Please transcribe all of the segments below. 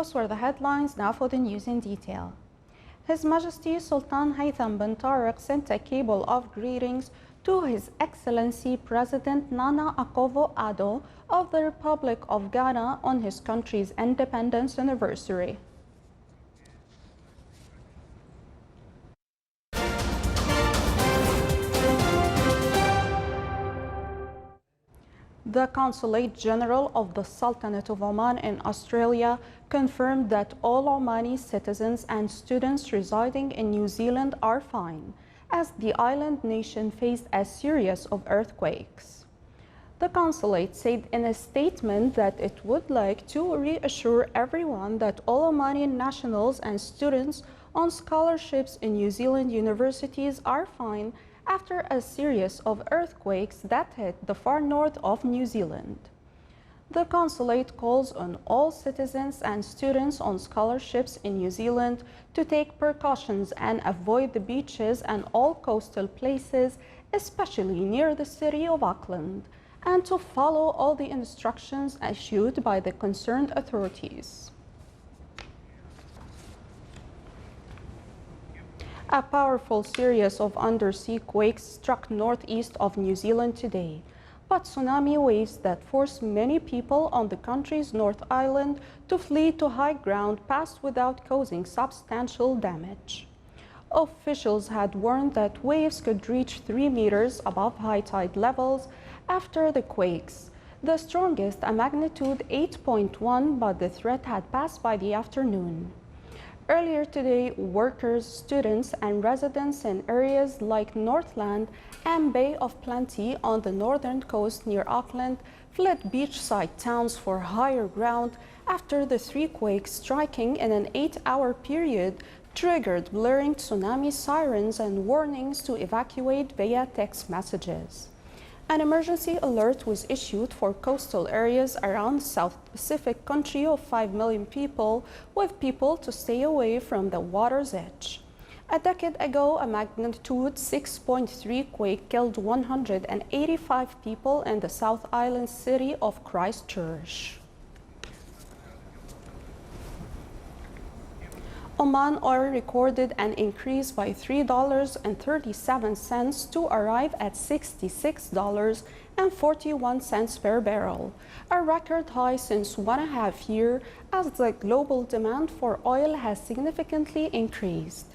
those were the headlines. Now for the news in detail. His Majesty Sultan Haytham bin Tariq sent a cable of greetings to His Excellency President Nana Akufo-Addo of the Republic of Ghana on his country's independence anniversary. The Consulate General of the Sultanate of Oman in Australia confirmed that all Omani citizens and students residing in New Zealand are fine, as the island nation faced a series of earthquakes. The consulate said in a statement that it would like to reassure everyone that all Omani nationals and students on scholarships in New Zealand universities are fine after a series of earthquakes that hit the far north of New Zealand. The consulate calls on all citizens and students on scholarships in New Zealand to take precautions and avoid the beaches and all coastal places, especially near the city of Auckland, and to follow all the instructions issued by the concerned authorities. A powerful series of undersea quakes struck northeast of New Zealand today, but tsunami waves that forced many people on the country's North Island to flee to high ground passed without causing substantial damage. Officials had warned that waves could reach 3 meters above high tide levels after the quakes, the strongest a magnitude 8.1, but the threat had passed by the afternoon. Earlier today, workers, students, and residents in areas like Northland and Bay of Plenty on the northern coast near Auckland fled beachside towns for higher ground after the 3 quakes striking in an 8-hour period triggered blaring tsunami sirens and warnings to evacuate via text messages. An emergency alert was issued for coastal areas around the South Pacific country of 5 million people, with people to stay away from the water's edge. A decade ago, a magnitude 6.3 quake killed 185 people in the South Island city of Christchurch. Oman oil recorded an increase by $3.37 to arrive at $66.41 per barrel, a record high since 1.5 years as the global demand for oil has significantly increased.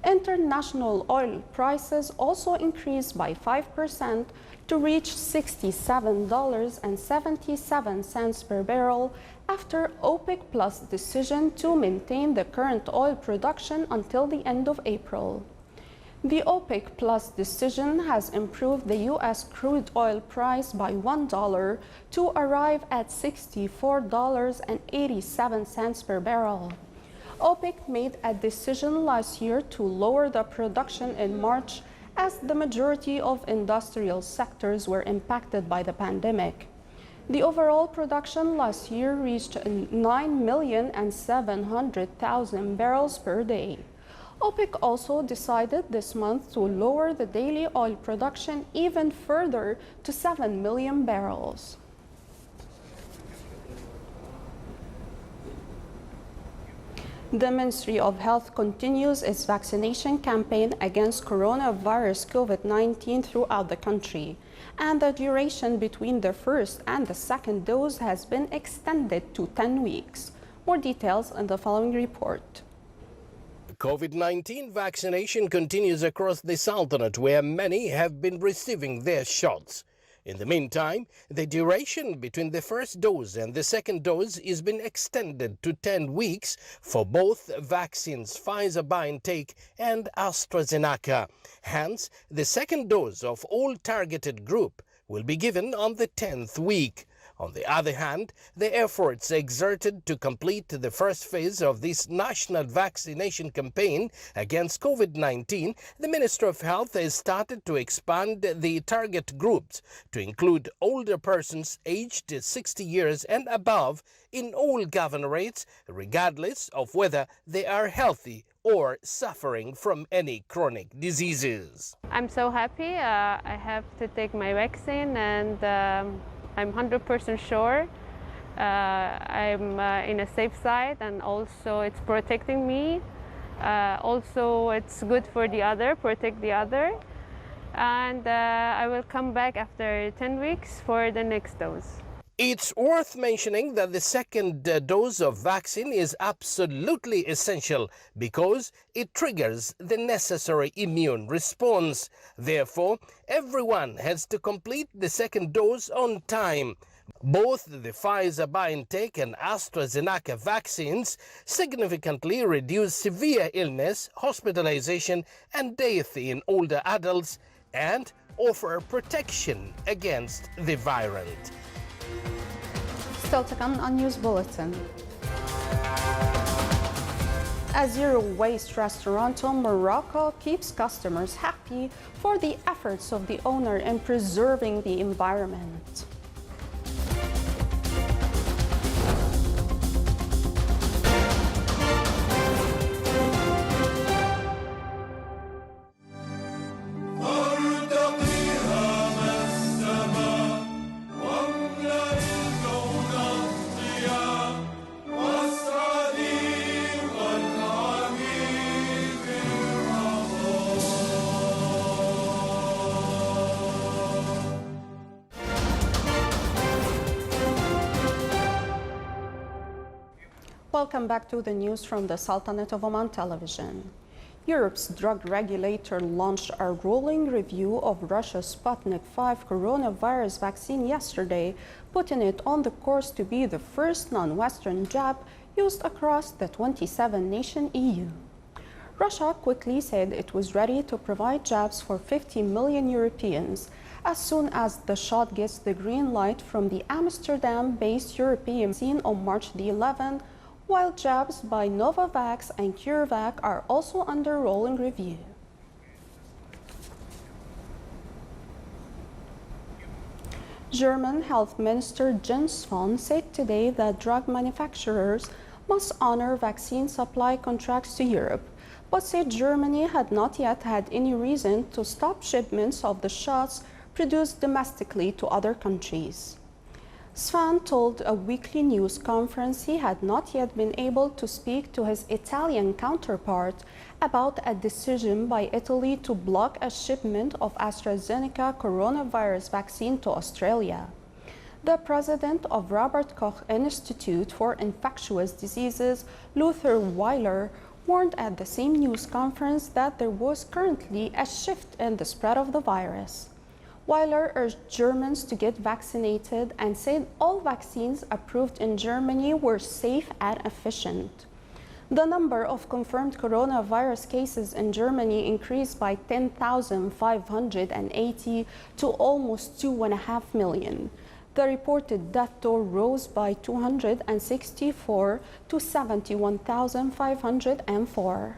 International oil prices also increased by 5% to reach $67.77 per barrel after OPEC Plus decision to maintain the current oil production until the end of April. The OPEC Plus decision has improved the U.S. crude oil price by $1 to arrive at $64.87 per barrel. OPEC made a decision last year to lower the production in March as the majority of industrial sectors were impacted by the pandemic. The overall production last year reached 9,700,000 barrels per day. OPEC also decided this month to lower the daily oil production even further to 7 million barrels. The Ministry of Health continues its vaccination campaign against coronavirus COVID-19 throughout the country, and the duration between the first and the second dose has been extended to 10 weeks. More details in the following report. COVID-19 vaccination continues across the Sultanate, where many have been receiving their shots. In the meantime, the duration between the first dose and the second dose is been extended to 10 weeks for both vaccines, Pfizer-BioNTech and AstraZeneca. Hence, the second dose of all targeted group will be given on the 10th week. On the other hand, the efforts exerted to complete the first phase of this national vaccination campaign against COVID-19, the Minister of Health has started to expand the target groups to include older persons aged 60 years and above in all governorates, regardless of whether they are healthy or suffering from any chronic diseases. I'm so happy. I have to take my vaccine, and I'm 100% sure I'm in a safe side, and also it's protecting me. Also, it's good for the other, protect the other. And I will come back after 10 weeks for the next dose. It's worth mentioning that the second dose of vaccine is absolutely essential because it triggers the necessary immune response. Therefore, everyone has to complete the second dose on time. Both the Pfizer-BioNTech and AstraZeneca vaccines significantly reduce severe illness, hospitalization, and death in older adults and offer protection against the variant. Still to come on News Bulletin. A zero-waste restaurant in Morocco keeps customers happy for the efforts of the owner in preserving the environment. Welcome back to the news from the Sultanate of Oman television. Europe's drug regulator launched a rolling review of Russia's Sputnik V coronavirus vaccine yesterday, putting it on the course to be the first non-Western jab used across the 27-nation EU. Russia quickly said it was ready to provide jabs for 50 million Europeans as soon as the shot gets the green light from the Amsterdam-based European scene on March the 11th, while jabs by Novavax and CureVac are also under rolling review. German Health Minister Jens Spahn said today that drug manufacturers must honor vaccine supply contracts to Europe, but said Germany had not yet had any reason to stop shipments of the shots produced domestically to other countries. Spahn told a weekly news conference he had not yet been able to speak to his Italian counterpart about a decision by Italy to block a shipment of AstraZeneca coronavirus vaccine to Australia. The president of Robert Koch Institute for Infectious Diseases, Luther Weiler, warned at the same news conference that there was currently a shift in the spread of the virus. Weiler urged Germans to get vaccinated and said all vaccines approved in Germany were safe and efficient. The number of confirmed coronavirus cases in Germany increased by 10,580 to almost 2.5 million. The reported death toll rose by 264 to 71,504.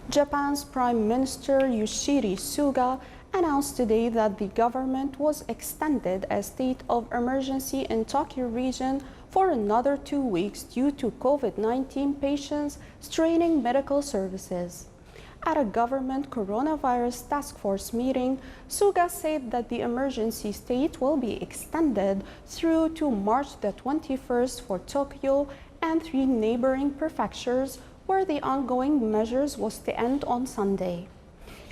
Japan's Prime Minister Yoshihide Suga announced today that the government was extended a state of emergency in Tokyo region for another 2 weeks due to COVID-19 patients straining medical services. At a government coronavirus task force meeting, Suga said that the emergency state will be extended through to March the 21st for Tokyo and 3 neighboring prefectures, where the ongoing measures was to end on Sunday.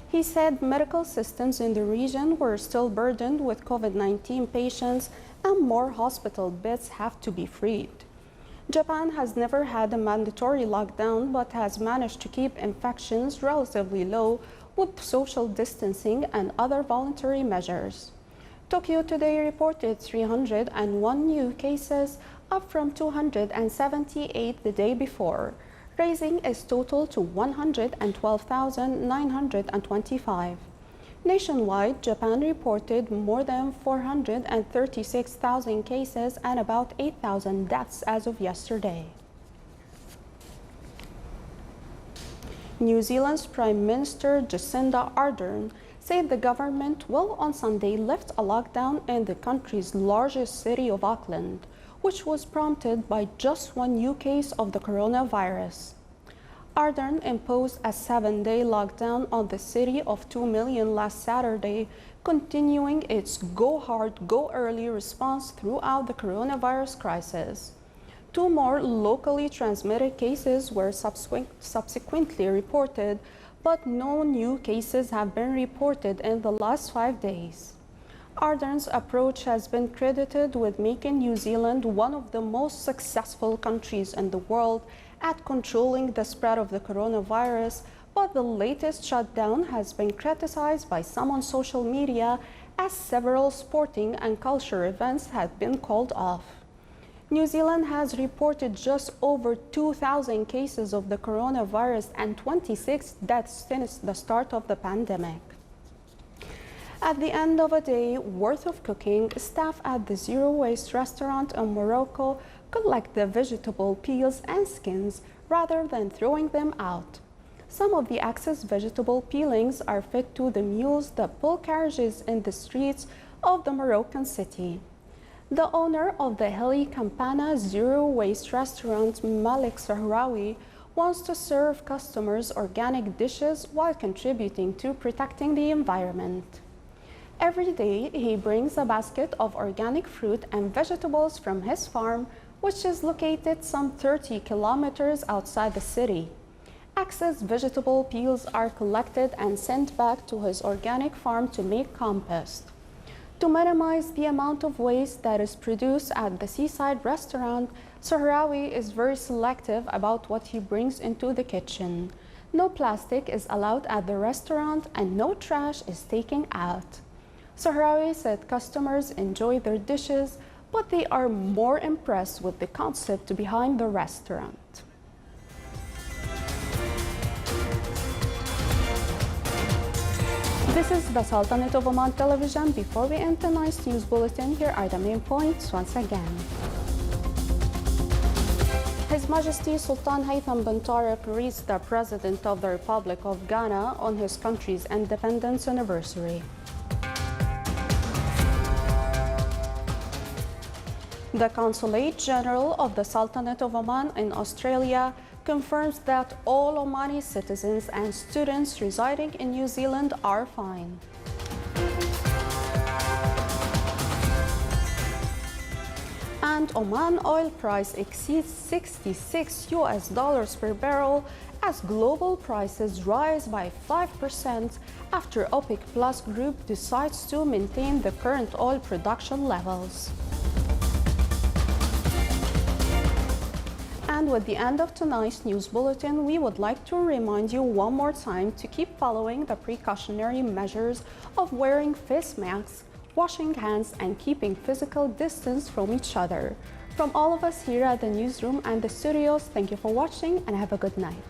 He said medical systems in the region were still burdened with COVID-19 patients and more hospital beds have to be freed. Japan has never had a mandatory lockdown but has managed to keep infections relatively low with social distancing and other voluntary measures. Tokyo today reported 301 new cases, up from 278 the day before, raising its total to 112,925. Nationwide, Japan reported more than 436,000 cases and about 8,000 deaths as of yesterday. New Zealand's Prime Minister Jacinda Ardern said the government will on Sunday lift a lockdown in the country's largest city of Auckland, which was prompted by just 1 new case of the coronavirus. Ardern imposed a 7-day lockdown on the city of 2 million last Saturday, continuing its go hard, go early response throughout the coronavirus crisis. 2 more locally transmitted cases were subsequently reported, but no new cases have been reported in the last 5 days. Ardern's approach has been credited with making New Zealand one of the most successful countries in the world at controlling the spread of the coronavirus, but the latest shutdown has been criticized by some on social media as several sporting and cultural events have been called off. New Zealand has reported just over 2,000 cases of the coronavirus and 26 deaths since the start of the pandemic. At the end of a day worth of cooking, staff at the Zero Waste restaurant in Morocco collect the vegetable peels and skins rather than throwing them out. Some of the excess vegetable peelings are fed to the mules that pull carriages in the streets of the Moroccan city. The owner of the Heli Campana Zero Waste restaurant, Malik Sahrawi, wants to serve customers organic dishes while contributing to protecting the environment. Every day, he brings a basket of organic fruit and vegetables from his farm, which is located some 30 kilometers outside the city. Excess vegetable peels are collected and sent back to his organic farm to make compost. To minimize the amount of waste that is produced at the seaside restaurant, Sahrawi is very selective about what he brings into the kitchen. No plastic is allowed at the restaurant and no trash is taken out. Sahrawi said customers enjoy their dishes, but they are more impressed with the concept behind the restaurant. This is the Sultanate of Oman television. Before we end tonight's news bulletin, here are the main points once again. His Majesty Sultan Haytham bin Tariq reached the President of the Republic of Ghana on his country's independence anniversary. The Consulate General of the Sultanate of Oman in Australia confirms that all Omani citizens and students residing in New Zealand are fine. And Oman oil price exceeds $66 per barrel as global prices rise by 5% after OPEC Plus group decides to maintain the current oil production levels. And with the end of tonight's news bulletin, we would like to remind you one more time to keep following the precautionary measures of wearing face masks, washing hands, and keeping physical distance from each other. From all of us here at the newsroom and the studios, thank you for watching and have a good night.